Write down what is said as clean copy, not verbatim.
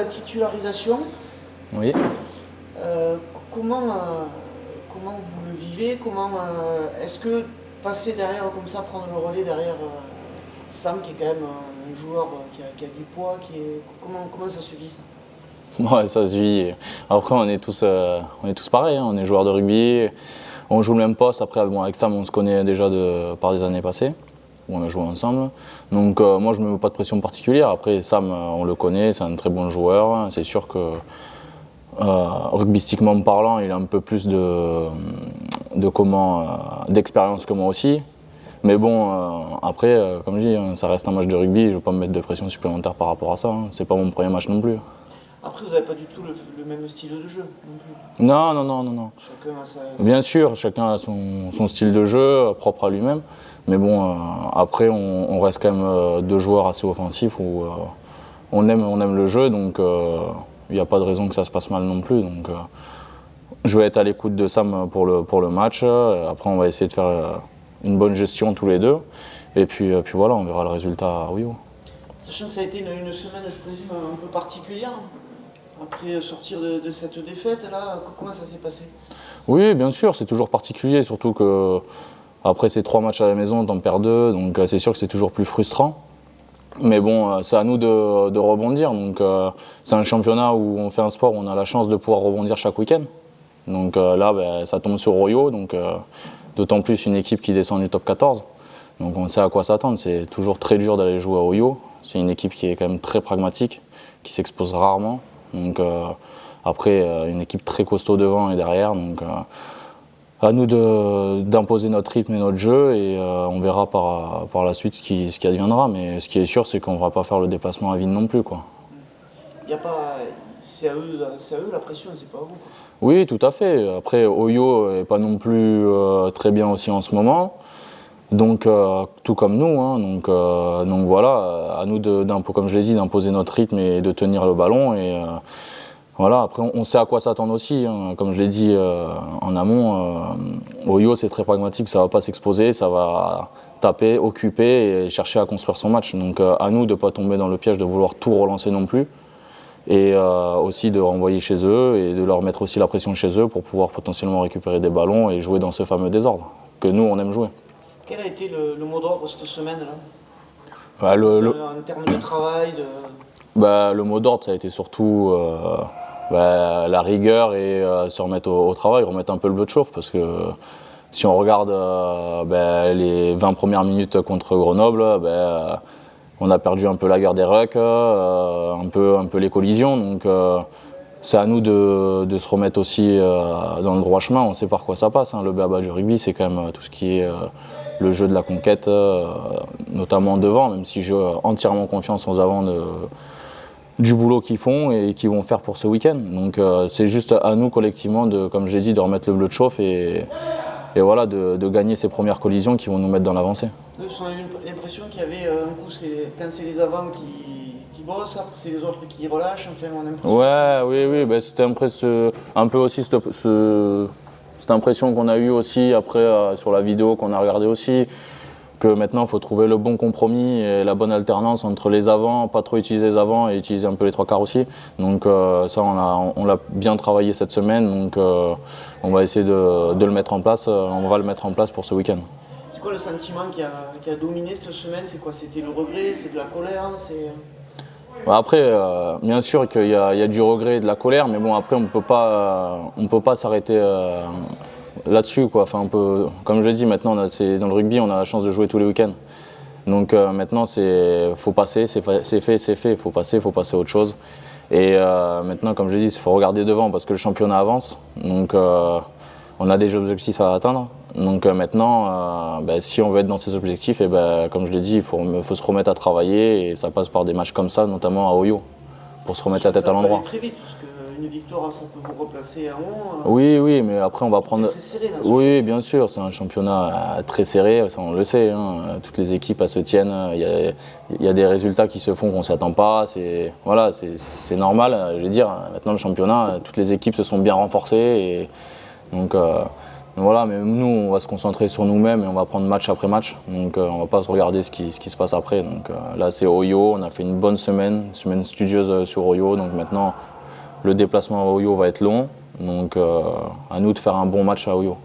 titularisation. Oui. Comment vous le vivez? Est-ce que passer derrière comme ça, prendre le relais derrière Sam, qui est quand même un joueur qui a du poids, comment ça se vit ça? Ouais, ça se vit. Après, on est tous pareils, hein. On est joueurs de rugby, on joue le même poste. Après, bon, avec Sam, on se connaît déjà par des années passées, où on a joué ensemble. Donc moi, je ne me mets pas de pression particulière. Après, Sam, on le connaît, c'est un très bon joueur. C'est sûr que rugbystiquement parlant, il a un peu plus d'expérience que moi aussi. Mais bon, après, comme je dis, ça reste un match de rugby, je ne vais pas me mettre de pression supplémentaire par rapport à ça. Hein. C'est pas mon premier match non plus. Après, vous n'avez pas du tout le même style de jeu non plus. Non. Chacun a sa... Bien sûr, chacun a son style de jeu propre à lui-même. Mais bon, après, on reste quand même deux joueurs assez offensifs où on aime le jeu, donc il n'y a pas de raison que ça se passe mal non plus. Donc, je vais être à l'écoute de Sam pour le match. Après, on va essayer de faire une bonne gestion tous les deux. Et puis voilà, on verra le résultat à Rio. Sachant que ça a été une semaine, je présume, un peu particulière. Après sortir de cette défaite, là, comment ça s'est passé? Oui, bien sûr, c'est toujours particulier, surtout que après ces 3 matchs à la maison, t'en perds 2, donc c'est sûr que c'est toujours plus frustrant. Mais bon, c'est à nous de rebondir. Donc c'est un championnat où on fait un sport où on a la chance de pouvoir rebondir chaque week-end. Donc là, ça tombe sur Royo, donc d'autant plus une équipe qui descend du top 14. Donc on sait à quoi s'attendre. C'est toujours très dur d'aller jouer à Royo. C'est une équipe qui est quand même très pragmatique, qui s'expose rarement. Donc après, une équipe très costaud devant et derrière. Donc à nous d'imposer notre rythme et notre jeu et on verra par la suite ce qui adviendra. Mais ce qui est sûr, c'est qu'on ne va pas faire le déplacement à vide non plus, quoi. C'est à eux la pression, c'est pas à vous, quoi. Oui, tout à fait. Après, Oyo n'est pas non plus très bien aussi en ce moment. Donc, tout comme nous. Hein. Donc voilà, à nous, comme je l'ai dit, d'imposer notre rythme et de tenir le ballon. Et voilà, après, on sait à quoi s'attendre aussi. Hein. Comme je l'ai dit en amont, Oyo, c'est très pragmatique, ça ne va pas s'exposer, ça va taper, occuper et chercher à construire son match. Donc, à nous de ne pas tomber dans le piège de vouloir tout relancer non plus. Et aussi de renvoyer chez eux et de leur mettre aussi la pression chez eux pour pouvoir potentiellement récupérer des ballons et jouer dans ce fameux désordre que nous, on aime jouer. Quel a été le mot d'ordre cette semaine-là? En termes de travail Le mot d'ordre, ça a été surtout la rigueur et se remettre au travail, remettre un peu le bleu de chauffe. Parce que si on regarde les 20 premières minutes contre Grenoble, on a perdu un peu la guerre des rucks, un peu les collisions. Donc c'est à nous de se remettre aussi dans le droit chemin. On sait par quoi ça passe. Hein. Le b.a.-ba du rugby, c'est quand même tout ce qui est le jeu de la conquête, notamment devant, même si j'ai entièrement confiance aux avants du boulot qu'ils font et qu'ils vont faire pour ce week-end. Donc c'est juste à nous collectivement, comme je l'ai dit, de remettre le bleu de chauffe et voilà, de gagner ces premières collisions qui vont nous mettre dans l'avancée. On a eu l'impression qu'il y avait un coup, quand c'est les avants qui bossent, après c'est les autres qui relâchent. Enfin, on a l'impression c'était un peu aussi cette impression qu'on a eue aussi après sur la vidéo qu'on a regardée aussi, que maintenant il faut trouver le bon compromis et la bonne alternance entre les avants, pas trop utiliser les avants et utiliser un peu les trois quarts aussi. Donc ça on l'a bien travaillé cette semaine, donc on va essayer de le mettre en place, on va le mettre en place pour ce week-end. C'est quoi le sentiment qui a dominé cette semaine? C'est quoi? C'était le regret? C'est de la colère? Après, bien sûr qu'il y a du regret et de la colère, mais bon, après, on ne peut pas s'arrêter là-dessus, quoi. Enfin, comme je l'ai dit, maintenant, dans le rugby, on a la chance de jouer tous les week-ends. Donc maintenant, faut passer, c'est fait, il faut passer à autre chose. Et maintenant, comme je l'ai dit, il faut regarder devant parce que le championnat avance. Donc on a des objectifs à atteindre. Donc maintenant, si on veut être dans ces objectifs, comme je l'ai dit, il faut se remettre à travailler et ça passe par des matchs comme ça, notamment à Oyo, pour se remettre la tête à l'endroit. Ça peut aller très vite, parce qu'une victoire, ça peut vous replacer en haut. Oui, mais après on va prendre... Très serré, oui, bien sûr, c'est un championnat très serré, ça on le sait. Hein. Toutes les équipes elles se tiennent, il y a des résultats qui se font qu'on ne s'y attend pas. Voilà, c'est normal, je veux dire. Maintenant le championnat, toutes les équipes se sont bien renforcées. Et donc Voilà, mais nous, on va se concentrer sur nous-mêmes et on va prendre match après match. Donc on va pas se regarder ce qui se passe après. Donc là, c'est Oyo. On a fait une bonne semaine studieuse sur Oyo. Donc maintenant, le déplacement à Oyo va être long. Donc à nous de faire un bon match à Oyo.